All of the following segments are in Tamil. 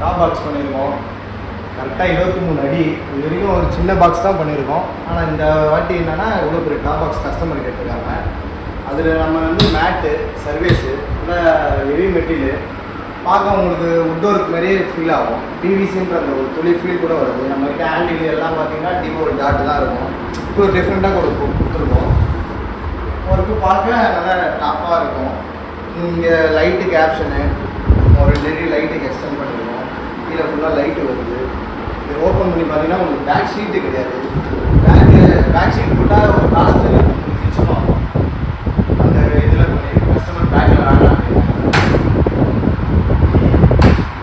டாப் பாக்ஸ் பண்ணியிருக்கோம். கரெக்டாக 23 அடி. இது வரைக்கும் ஒரு சின்ன பாக்ஸ் தான் பண்ணியிருக்கோம். ஆனால் இந்த வாட்டி என்னென்னா இவ்வளோ பெரிய டாப் பாக்ஸ் கஸ்டமர் கேட்டிருக்காங்க. அதில் நம்ம வந்து மேட்டு சர்வீஸு இல்லை ஹெவி மெட்டீரியல் பார்க்க உங்களுக்கு உட் ஒர்க் மாதிரியே ஃபீல் ஆகும். பிவிசின்ற அந்த ஒரு துளி ஃபீல் கூட வருது. நம்மகிட்ட ஹேண்டில் எல்லாம் பார்த்தீங்கன்னா டிஓ டாட் தான் இருக்கும். இப்போ ஒரு டிஃப்ரெண்ட்டாக கொடுத்துருக்கோம். ஒர்க்கு பார்க்க நல்லா டாப்பாக இருக்கும். இங்கே லைட்டு கேப்ஷனு ஒரு 2 லைட்டுக்கு எக்ஸ்டெண்ட் பண்ணியிருக்கோம். கீழே ஃபுல்லாக லைட்டு வருது. இது ஓப்பன் பண்ணி பார்த்தீங்கன்னா உங்களுக்கு பேக் ஷீட்டு கிடையாது. பேக் ஷீட் போட்டால் ஒரு காஸ்ட்டு மிச்சமாகும். அந்த இதில் பண்ணி கஸ்டமர் பேக்கில் வேண்டாம்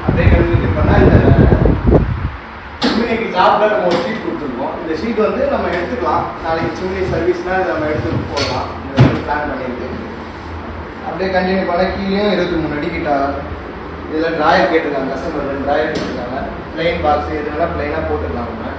அப்படியே கண்டினியூ பண்ணால் இந்த சிம்னிக்கு ஜாப்பில் நம்ம ஒரு ஷீட் கொடுத்துருக்கோம். இந்த ஷீட் வந்து நம்ம எடுத்துக்கலாம். நாளைக்கு சிம்னி சர்வீஸ்னால் நம்ம எடுத்துகிட்டு போகலாம். பிளான் பண்ணியிருக்கு. அப்படியே கண்டினியூ பண்ண கீழேயும் 23 அடி கிட்ட. இதில் ட்ராயர் கேட்டிருக்காங்க கஸ்டமர். 2 ட்ராயர் கேட்டிருக்காங்க. பிளெயின் பாக்ஸ் எதுனா பிளெயினாக போட்டுக்கலாம். நம்ம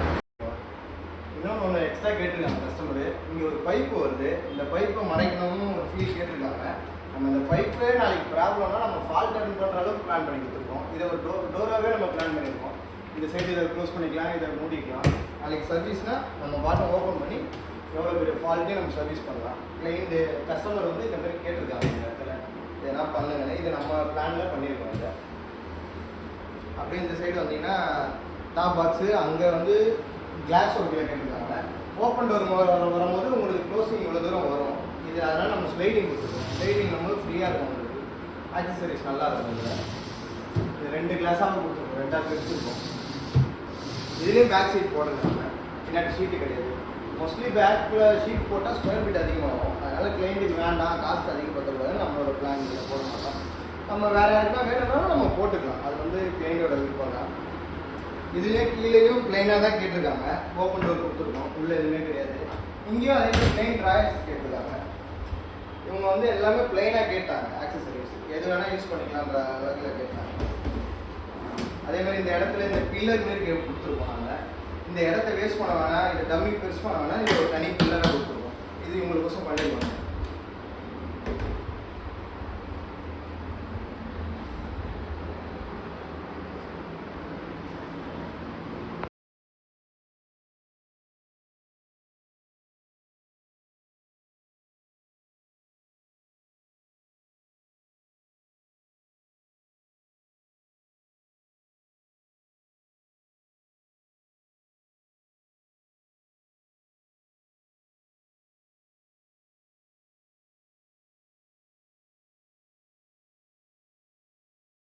இன்னொன்று ஒன்று எக்ஸ்ட்ரா கேட்டிருக்காங்க கஸ்டமரு. இங்கே ஒரு பைப்பு வருது. இந்த பைப்பை மறைக்கணும்னு ஒரு ஃபீல் கேட்டிருக்காங்க. நம்ம இந்த பைப்பே நாளைக்கு ப்ராப்ளம்னா நம்ம ஃபால்ட் அட்டன் பண்ணுற அளவுக்கு பிளான் பண்ணி கொடுத்துருக்கோம். இதை ஒரு டோராகவே நம்ம பிளான் பண்ணியிருக்கோம். இந்த சைடு இதை க்ளோஸ் பண்ணிக்கலாம், இதை மூடிக்கலாம். நாளைக்கு சர்வீஸ்னால் நம்ம பாட்டம் ஓப்பன் பண்ணி எவ்வளோ பெரிய ஃபால்ட்டே நம்ம சர்வீஸ் பண்ணலாம். கிளைண்ட் கஸ்டமர் வந்து இந்த மாதிரி கேட்டிருக்காங்க. இந்த இடத்துல இதெல்லாம் பண்ணுங்கன்னு இதை நம்ம பிளானில் பண்ணியிருக்கோம். இதை அப்படியே இந்த சைடு வந்தீங்கன்னா டாப் பாக்ஸு அங்கே வந்து கிளாஸ் ஒர்க்கில் கேட்டிருக்காங்க. ஓப்பன் டோர் வரும்போது உங்களுக்கு க்ளோசிங் இவ்வளோ தூரம் வரும். இது அதனால் நம்ம ஸ்லைடிங் கொடுத்துருக்கோம். ஸ்லைடிங் நம்ம ஃப்ரீயாக இருக்கும். உங்களுக்கு ஆக்சசரிஸ் நல்லா இருக்கும். இது 2 கிளாஸாகவும் கொடுத்துருக்கோம். 2ஆக பிரிச்சுருக்கோம். இதுலேயும் பேக் ஷீட் போடுறாங்க. பின்னாடி ஷீட்டு கிடையாது. மோஸ்ட்லி பேக்கில் ஷீட் போட்டால் ஸ்கொயர் ஃபீட் அதிகமாகும். அதனால் கிளைண்ட்டுக்கு வேண்டாம், காஸ்ட் அதிகப்படுத்தக்கூடாது. நம்மளோட பிளான் இதில் போட மாட்டோம். நம்ம வேறு யாருக்குனா வேணும்னாலும் நம்ம போட்டுக்கலாம். அது வந்து கிளைண்டோட விருப்பம் தான். இதுலேயே கீழேயும் பிளைனாக தான் கேட்டிருக்காங்க. ஓப்பன் டோர் கொடுத்துருக்கோம். உள்ளே எதுவுமே கிடையாது. இங்கேயும் அதே மாதிரி பிளைன் ட்ராயர்ஸ் கேட்டிருக்காங்க. இவங்க வந்து எல்லாமே பிளைனாக கேட்டாங்க. ஆக்சசரிஸ் எது வேணால் யூஸ் பண்ணிக்கலான்ற அளவில் கேட்டாங்க. அதே மாதிரி இந்த இடத்துல இந்த பில்லர் மாரி கொடுத்துருக்கோம். நாங்கள் இந்த இடத்த வேஸ்ட் பண்ண வேணாம், இந்த டம்மி பெருசு பண்ண வேணாம், இது ஒரு தனி பில்லராக கொடுத்துருக்கோம்.